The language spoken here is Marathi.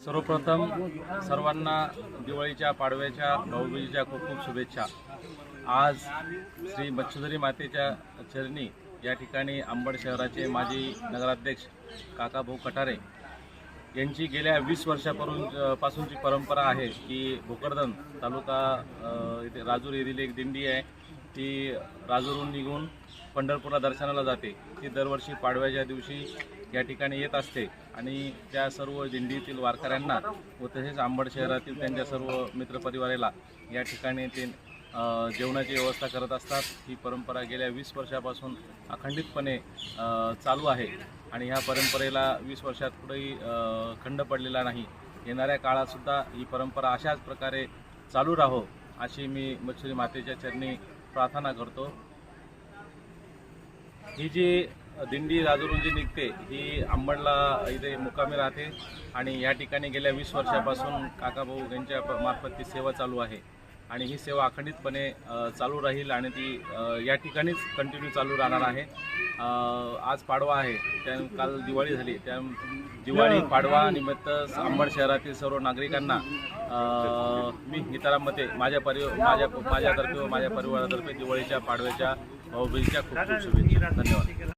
सर्वप्रथम सर्वांना दिवाळीच्या पाडव्याच्या भाऊबीजेच्या खूप खूप शुभेच्छा। आज श्री मच्छुधरी मातेच्या चरणी या ठिकाणी अंबड शहराचे माजी नगराध्यक्ष काकाभाऊ कटारे यांची गेल्या 20 वर्षापासूनची परंपरा आहे की भोकरदन तालुका इथे राजूर येथील एक दिंडी आहे, ती राजूरहून निघून पंढरपूरला दर्शनाला जाते। ती दरवर्षी पाडव्याच्या दिवशी या ठिकाणी येत असते आणि त्या सर्व दिंडीतील वारकऱ्यांना व तसेच अंबड शहरातील त्यांच्या सर्व मित्रपरिवाराला या ठिकाणी ते जेवणाची व्यवस्था करत असतात। ही परंपरा गेल्या 20 वर्षापासून अखंडितपणे चालू आहे आणि ह्या परंपरेला 20 वर्षात कुठेही खंड पडलेला नाही। येणाऱ्या काळातसुद्धा ही परंपरा अशाच प्रकारे चालू राहो अशी मी मच्छुधरी मातेच्या चरणी प्रार्थना करतो। ही जी दिंडी राजूरहून जी निघते ही अंबडला इथे मुक्कामी राहते आणि या ठिकाणी गेल्या 20 वर्षापासून काकाभाऊ यांच्या मार्फत ती सेवा चालू आहे आणि ही सेवा अखंडितपणे चालू राहील आणि ती या ठिकाणीच कंटिन्यू चालू राहणार आहे। आज पाडवा आहे, त्या काल दिवाळी झाली, त्या दिवाळी पाडवा निमित्त अंबड शहरातील सर्व नागरिकांना मी हितारामते माझ्यातर्फे व माझ्या परिवारातर्फे दिवाळीच्या पाडव्याच्या भाऊबीजेच्या खूप खूप शुभेच्छा। धन्यवाद।